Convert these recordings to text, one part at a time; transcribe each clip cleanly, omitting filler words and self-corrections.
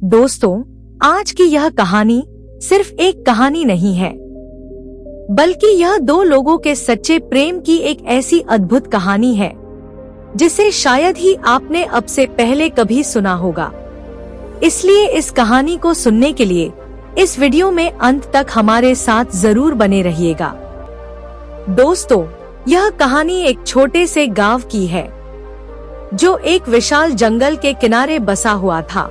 दोस्तों, आज की यह कहानी सिर्फ एक कहानी नहीं है, बल्कि यह दो लोगों के सच्चे प्रेम की एक ऐसी अद्भुत कहानी है जिसे शायद ही आपने अब से पहले कभी सुना होगा। इसलिए इस कहानी को सुनने के लिए इस वीडियो में अंत तक हमारे साथ जरूर बने रहिएगा। दोस्तों, यह कहानी एक छोटे से गांव की है जो एक विशाल जंगल के किनारे बसा हुआ था।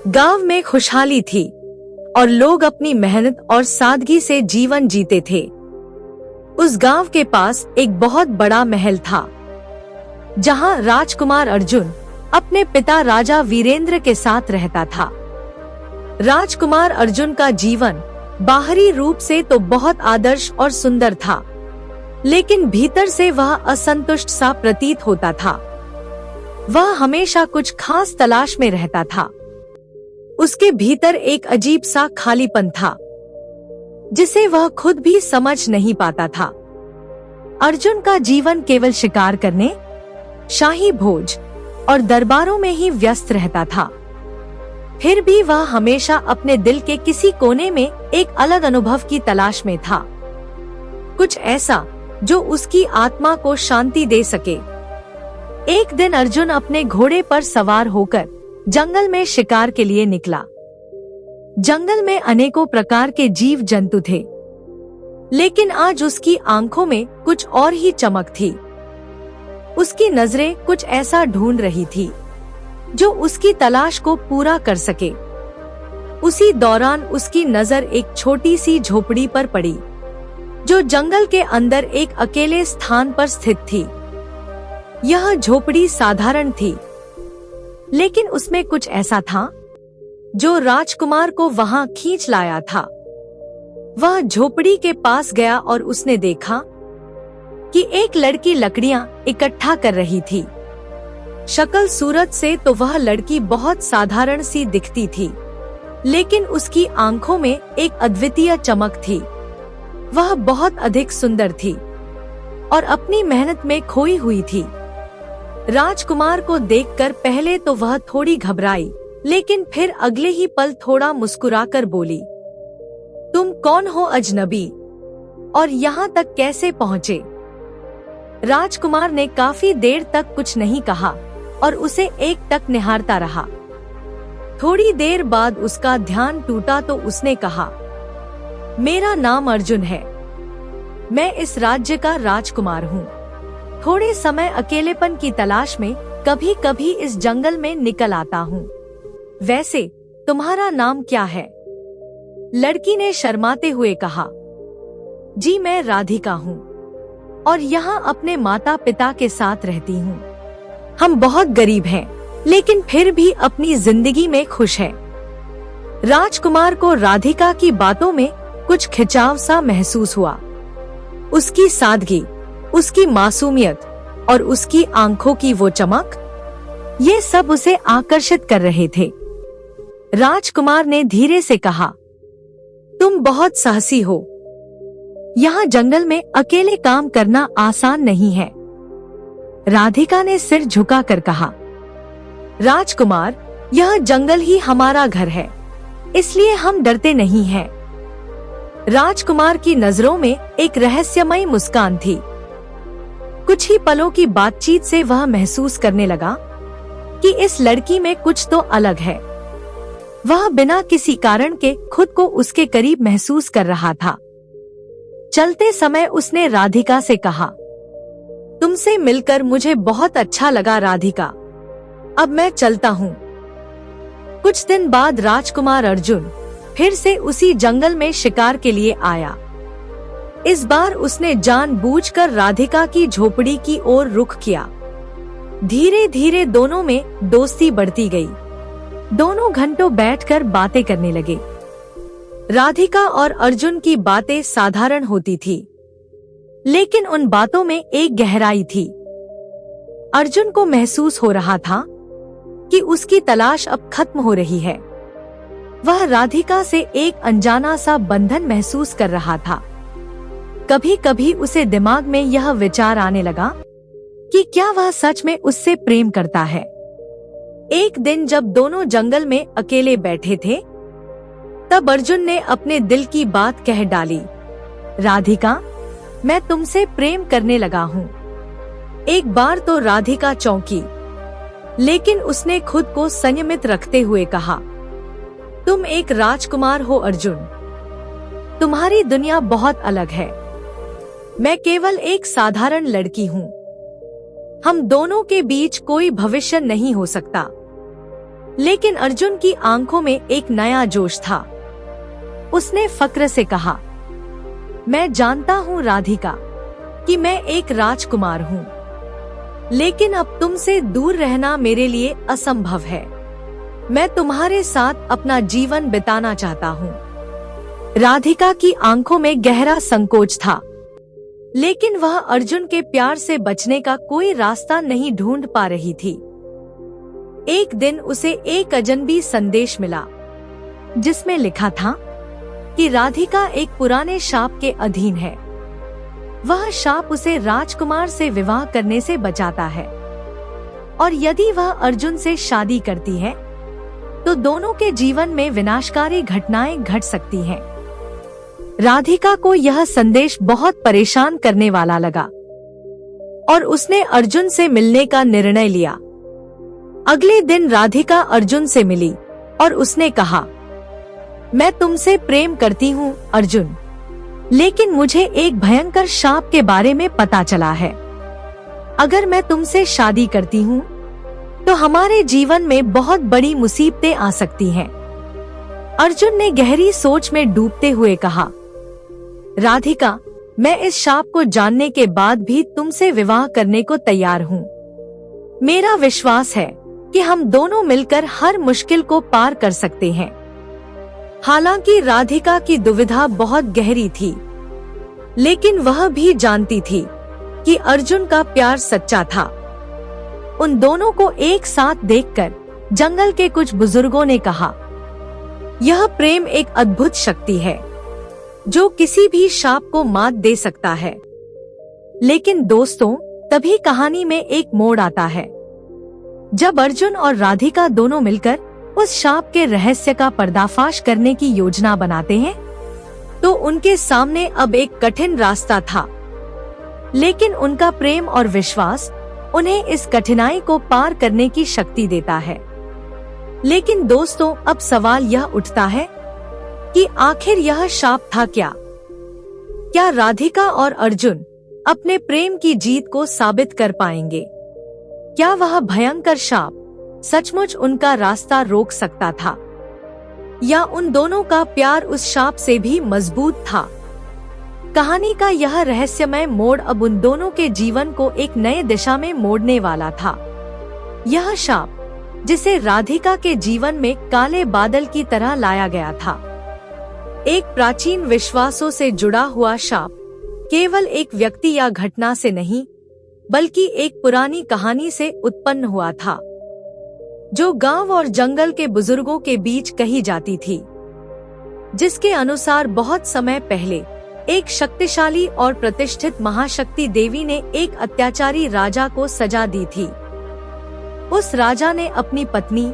गांव में खुशहाली थी और लोग अपनी मेहनत और सादगी से जीवन जीते थे। उस गांव के पास एक बहुत बड़ा महल था जहां राजकुमार अर्जुन अपने पिता राजा वीरेंद्र के साथ रहता था। राजकुमार अर्जुन का जीवन बाहरी रूप से तो बहुत आदर्श और सुंदर था, लेकिन भीतर से वह असंतुष्ट सा प्रतीत होता था। वह हमेशा कुछ खास तलाश में रहता था। उसके भीतर एक अजीब सा खालीपन था जिसे वह खुद भी समझ नहीं पाता था। अर्जुन का जीवन केवल शिकार करने, शाही भोज और दरबारों में ही व्यस्त रहता था। फिर भी वह हमेशा अपने दिल के किसी कोने में एक अलग अनुभव की तलाश में था, कुछ ऐसा जो उसकी आत्मा को शांति दे सके। एक दिन अर्जुन अपने घोड़े पर सवार होकर जंगल में शिकार के लिए निकला। जंगल में अनेकों प्रकार के जीव जंतु थे, लेकिन आज उसकी आंखों में कुछ और ही चमक थी। उसकी नजरें कुछ ऐसा ढूंढ रही थी जो उसकी तलाश को पूरा कर सके। उसी दौरान उसकी नजर एक छोटी सी झोपड़ी पर पड़ी जो जंगल के अंदर एक अकेले स्थान पर स्थित थी। यह झोपड़ी साधारण थी, लेकिन उसमें कुछ ऐसा था जो राजकुमार को वहां खींच लाया था। वह झोपड़ी के पास गया और उसने देखा कि एक लड़की लकड़ियां इकट्ठा कर रही थी। शक्ल सूरत से तो वह लड़की बहुत साधारण सी दिखती थी, लेकिन उसकी आंखों में एक अद्वितीय चमक थी। वह बहुत अधिक सुंदर थी और अपनी मेहनत में खोई हुई थी। राजकुमार को देखकर पहले तो वह थोड़ी घबराई, लेकिन फिर अगले ही पल थोड़ा मुस्कुराकर बोली, तुम कौन हो अजनबी, और यहाँ तक कैसे पहुँचे? राजकुमार ने काफी देर तक कुछ नहीं कहा और उसे एकटक निहारता रहा। थोड़ी देर बाद उसका ध्यान टूटा तो उसने कहा, मेरा नाम अर्जुन है। मैं इस राज्य का राजकुमार हूँ। थोड़े समय अकेलेपन की तलाश में कभी कभी इस जंगल में निकल आता हूँ। वैसे तुम्हारा नाम क्या है? लड़की ने शर्माते हुए कहा, जी मैं राधिका हूँ और यहाँ अपने माता पिता के साथ रहती हूँ। हम बहुत गरीब हैं, लेकिन फिर भी अपनी जिंदगी में खुश हैं। राजकुमार को राधिका की बातों में कुछ खिंचाव सा महसूस हुआ। उसकी सादगी, उसकी मासूमियत और उसकी आंखों की वो चमक, ये सब उसे आकर्षित कर रहे थे। राजकुमार ने धीरे से कहा, तुम बहुत साहसी हो। यहाँ जंगल में अकेले काम करना आसान नहीं है। राधिका ने सिर झुकाकर कहा, राजकुमार, यह जंगल ही हमारा घर है, इसलिए हम डरते नहीं हैं। राजकुमार की नजरों में एक रहस्यमयी मुस्कान थी। कुछ ही पलों की बातचीत से वह महसूस करने लगा कि इस लड़की में कुछ तो अलग है। वह बिना किसी कारण के खुद को उसके करीब महसूस कर रहा था। चलते समय उसने राधिका से कहा, तुमसे मिलकर मुझे बहुत अच्छा लगा राधिका, अब मैं चलता हूँ। कुछ दिन बाद राजकुमार अर्जुन फिर से उसी जंगल में शिकार के लिए आया। इस बार उसने जानबूझकर राधिका की झोपड़ी की ओर रुख किया। धीरे धीरे दोनों में दोस्ती बढ़ती गई। दोनों घंटों बैठकर बातें करने लगे। राधिका और अर्जुन की बातें साधारण होती थी, लेकिन उन बातों में एक गहराई थी। अर्जुन को महसूस हो रहा था कि उसकी तलाश अब खत्म हो रही है। वह राधिका से एक अनजाना सा बंधन महसूस कर रहा था। कभी कभी उसे दिमाग में यह विचार आने लगा कि क्या वह सच में उससे प्रेम करता है। एक दिन जब दोनों जंगल में अकेले बैठे थे, तब अर्जुन ने अपने दिल की बात कह डाली। राधिका, मैं तुमसे प्रेम करने लगा हूँ। एक बार तो राधिका चौंकी, लेकिन उसने खुद को संयमित रखते हुए कहा, तुम एक राजकुमार हो अर्जुन। तुम्हारी दुनिया बहुत अलग है। मैं केवल एक साधारण लड़की हूँ। हम दोनों के बीच कोई भविष्य नहीं हो सकता। लेकिन अर्जुन की आंखों में एक नया जोश था। उसने फक्र से कहा, मैं जानता हूँ राधिका कि मैं एक राजकुमार हूँ, लेकिन अब तुमसे दूर रहना मेरे लिए असंभव है। मैं तुम्हारे साथ अपना जीवन बिताना चाहता हूँ। राधिका की आंखों में गहरा संकोच था, लेकिन वह अर्जुन के प्यार से बचने का कोई रास्ता नहीं ढूंढ पा रही थी। एक दिन उसे एक अजनबी संदेश मिला, जिसमें लिखा था कि राधिका एक पुराने शाप के अधीन है। वह शाप उसे राजकुमार से विवाह करने से बचाता है, और यदि वह अर्जुन से शादी करती है तो दोनों के जीवन में विनाशकारी घटनाएं घट सकती हैं। राधिका को यह संदेश बहुत परेशान करने वाला लगा और उसने अर्जुन से मिलने का निर्णय लिया। अगले दिन राधिका अर्जुन से मिली और उसने कहा, मैं तुमसे प्रेम करती हूँ अर्जुन, लेकिन मुझे एक भयंकर शाप के बारे में पता चला है। अगर मैं तुमसे शादी करती हूँ तो हमारे जीवन में बहुत बड़ी मुसीबतें आ सकती हैं। अर्जुन ने गहरी सोच में डूबते हुए कहा, राधिका, मैं इस शाप को जानने के बाद भी तुमसे विवाह करने को तैयार हूँ। मेरा विश्वास है कि हम दोनों मिलकर हर मुश्किल को पार कर सकते हैं। हालांकि राधिका की दुविधा बहुत गहरी थी, लेकिन वह भी जानती थी कि अर्जुन का प्यार सच्चा था। उन दोनों को एक साथ देखकर जंगल के कुछ बुजुर्गों ने कहा, यह प्रेम एक अद्भुत शक्ति है जो किसी भी शाप को मात दे सकता है। लेकिन दोस्तों, तभी कहानी में एक मोड़ आता है। जब अर्जुन और राधिका दोनों मिलकर उस शाप के रहस्य का पर्दाफाश करने की योजना बनाते हैं, तो उनके सामने अब एक कठिन रास्ता था। लेकिन उनका प्रेम और विश्वास उन्हें इस कठिनाई को पार करने की शक्ति देता है। लेकिन दोस्तों, अब सवाल यह उठता है कि आखिर यह शाप था क्या? क्या राधिका और अर्जुन अपने प्रेम की जीत को साबित कर पाएंगे? क्या वह भयंकर शाप सचमुच उनका रास्ता रोक सकता था, या उन दोनों का प्यार उस शाप से भी मजबूत था? कहानी का यह रहस्यमय मोड़ अब उन दोनों के जीवन को एक नए दिशा में मोड़ने वाला था। यह शाप, जिसे राधिका के जीवन में काले बादल की तरह लाया गया था, एक प्राचीन विश्वासों से जुड़ा हुआ शाप, केवल एक व्यक्ति या घटना से नहीं, बल्कि एक पुरानी कहानी से उत्पन्न हुआ था, जो गांव और जंगल के बुजुर्गों के बीच कही जाती थी, जिसके अनुसार बहुत समय पहले एक शक्तिशाली और प्रतिष्ठित महाशक्ति देवी ने एक अत्याचारी राजा को सजा दी थी। उस राजा ने अपनी पत्नी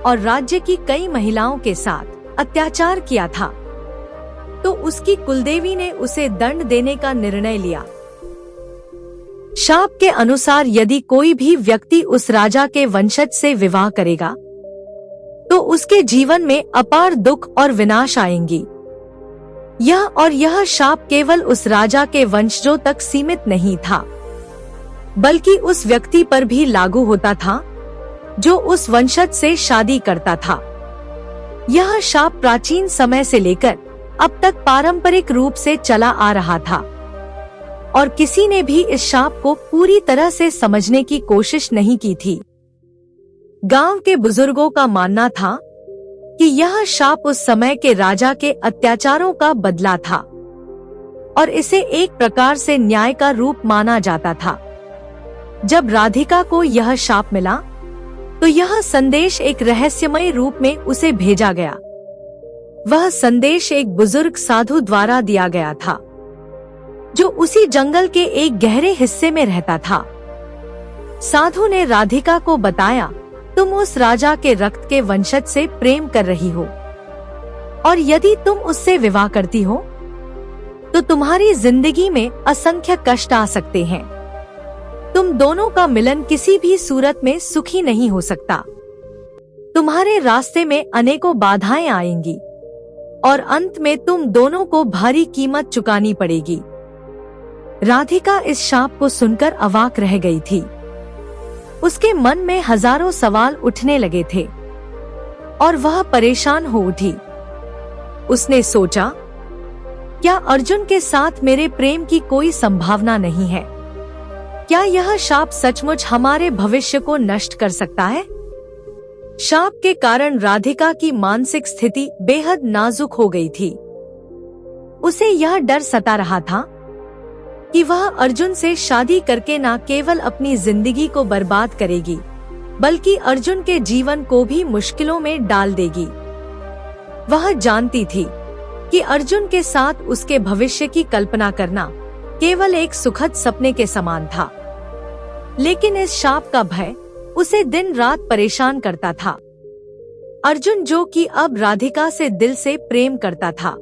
और राज्य की कई महिलाओं के साथ अत्याचार किया था, तो उसकी कुलदेवी ने उसे दंड देने का निर्णय लिया। शाप के अनुसार यदि कोई भी व्यक्ति उस राजा के वंशज से विवाह करेगा, तो उसके जीवन में अपार दुख और विनाश आएंगी। यह शाप केवल उस राजा के वंशजों तक सीमित नहीं था, बल्कि उस व्यक्ति पर भी लागू होता था जो उस वंशज से शादी करता था। यह शाप प्राचीन समय से लेकर अब तक पारंपरिक रूप से चला आ रहा था, और किसी ने भी इस शाप को पूरी तरह से समझने की कोशिश नहीं की थी। गांव के बुजुर्गों का मानना था कि यह शाप उस समय के राजा के अत्याचारों का बदला था, और इसे एक प्रकार से न्याय का रूप माना जाता था। जब राधिका को यह शाप मिला, तो यह संदेश एक रहस्यमय रूप में उसे भेजा गया। वह संदेश एक बुजुर्ग साधु द्वारा दिया गया था, जो उसी जंगल के एक गहरे हिस्से में रहता था। साधु ने राधिका को बताया तुम उस राजा के रक्त के वंशज से प्रेम कर रही हो, और यदि तुम उससे विवाह करती हो तो तुम्हारी जिंदगी में असंख्य कष्ट आ सकते हैं। तुम दोनों का मिलन किसी भी सूरत में सुखी नहीं हो सकता। तुम्हारे रास्ते में अनेकों बाधाएं आएंगी और अंत में तुम दोनों को भारी कीमत चुकानी पड़ेगी। राधिका इस शाप को सुनकर अवाक रह गई थी। उसके मन में हजारों सवाल उठने लगे थे और वह परेशान हो उठी। उसने सोचा, क्या अर्जुन के साथ मेरे प्रेम की कोई संभावना नहीं है? क्या यह शाप सचमुच हमारे भविष्य को नष्ट कर सकता है? शाप के कारण राधिका की मानसिक स्थिति बेहद नाजुक हो गई थी। उसे यह डर सता रहा था कि वह अर्जुन से शादी करके न केवल अपनी जिंदगी को बर्बाद करेगी, बल्कि अर्जुन के जीवन को भी मुश्किलों में डाल देगी। वह जानती थी कि अर्जुन के साथ उसके भविष्य की कल्पना करना केवल एक सुखद सपने के समान था, लेकिन इस शाप का भय उसे दिन रात परेशान करता था। अर्जुन, जो कि अब राधिका से दिल से प्रेम करता था,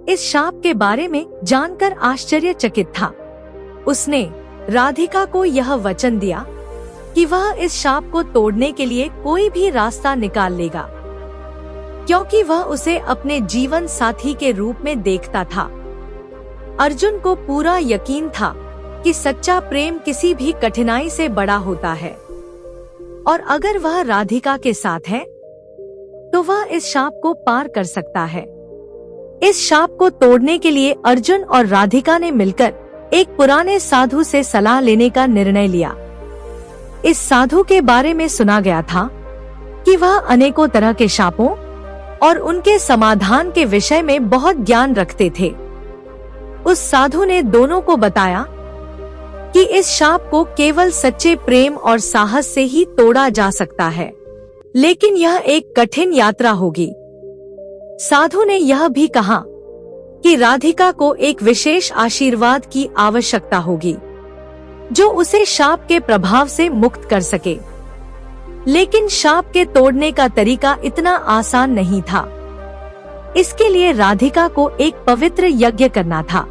इस शाप के बारे में जानकर आश्चर्यचकित था। उसने राधिका को यह वचन दिया कि वह इस शाप को तोड़ने के लिए कोई भी रास्ता निकाल लेगा, क्योंकि वह उसे अपने जीवन साथी के रूप में देखता था। अर्जुन को पूरा यकीन था कि सच्चा प्रेम किसी भी कठिनाई से बड़ा होता है, और अगर वह राधिका के साथ है तो वह इस शाप को पार कर सकता है। इस शाप को तोड़ने के लिए अर्जुन और राधिका ने मिलकर एक पुराने साधु से सलाह लेने का निर्णय लिया। इस साधु के बारे में सुना गया था कि वह अनेकों तरह के शापों और उनके समाधान के विषय में बहुत ज्ञान रखते थे। उस साधु ने दोनों को बताया कि इस शाप को केवल सच्चे प्रेम और साहस से ही तोड़ा जा सकता है, लेकिन यह एक कठिन यात्रा होगी। साधु ने यह भी कहा कि राधिका को एक विशेष आशीर्वाद की आवश्यकता होगी, जो उसे शाप के प्रभाव से मुक्त कर सके। लेकिन शाप के तोड़ने का तरीका इतना आसान नहीं था। इसके लिए राधिका को एक पवित्र यज्ञ करना था,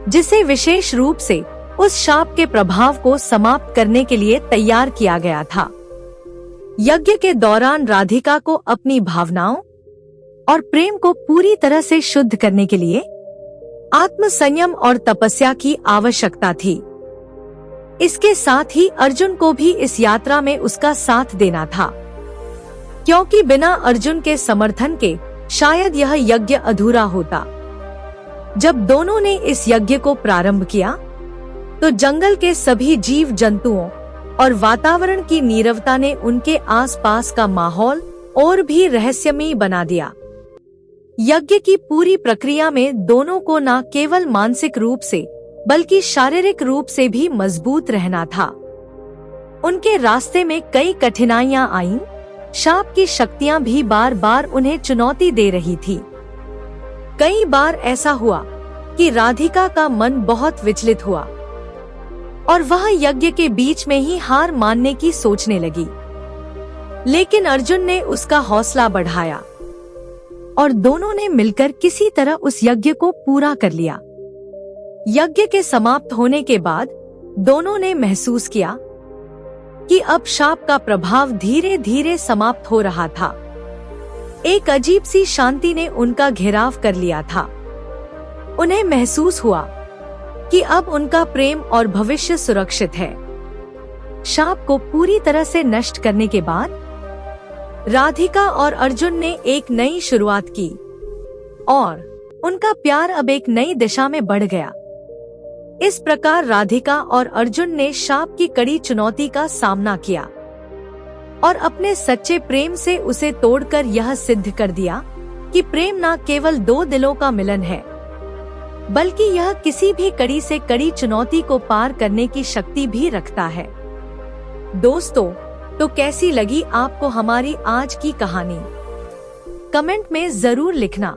जिसे विशेष रूप से उस शाप के प्रभाव को समाप्त करने के लिए तैयार किया गया था। यज्ञ के दौरान राधिका को अपनी भावनाओं और प्रेम को पूरी तरह से शुद्ध करने के लिए आत्म संयम और तपस्या की आवश्यकता थी। इसके साथ ही अर्जुन को भी इस यात्रा में उसका साथ देना था, क्योंकि बिना अर्जुन के समर्थन के शायद यह यज्ञ अधूरा होता। जब दोनों ने इस यज्ञ को प्रारंभ किया तो जंगल के सभी जीव जंतुओं और वातावरण की नीरवता ने उनके आसपास का माहौल और भी रहस्यमयी बना दिया। यज्ञ की पूरी प्रक्रिया में दोनों को न केवल मानसिक रूप से बल्कि शारीरिक रूप से भी मजबूत रहना था। उनके रास्ते में कई कठिनाइयां आईं। शाप की शक्तियां भी बार बार उन्हें चुनौती दे रही थी। कई बार ऐसा हुआ कि राधिका का मन बहुत विचलित हुआ और वह यज्ञ के बीच में ही हार मानने की सोचने लगी। लेकिन अर्जुन ने उसका हौसला बढ़ाया और दोनों ने मिलकर किसी तरह उस यज्ञ को पूरा कर लिया। यज्ञ के समाप्त होने के बाद दोनों ने महसूस किया कि अब शाप का प्रभाव धीरे धीरे समाप्त हो रहा था। एक अजीब सी शांति ने उनका घेराव कर लिया था। उन्हें महसूस हुआ कि अब उनका प्रेम और भविष्य सुरक्षित है। शाप को पूरी तरह से नष्ट करने के बाद राधिका और अर्जुन ने एक नई शुरुआत की और उनका प्यार अब एक नई दिशा में बढ़ गया। इस प्रकार राधिका और अर्जुन ने शाप की कड़ी चुनौती का सामना किया और अपने सच्चे प्रेम से उसे तोड़कर यह सिद्ध कर दिया कि प्रेम न केवल दो दिलों का मिलन है, बल्कि यह किसी भी कड़ी से कड़ी चुनौती को पार करने की शक्ति भी रखता है। दोस्तों, तो कैसी लगी आपको हमारी आज की कहानी? कमेंट में जरूर लिखना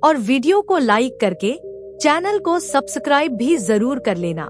और वीडियो को लाइक करके चैनल को सब्सक्राइब भी जरूर कर लेना।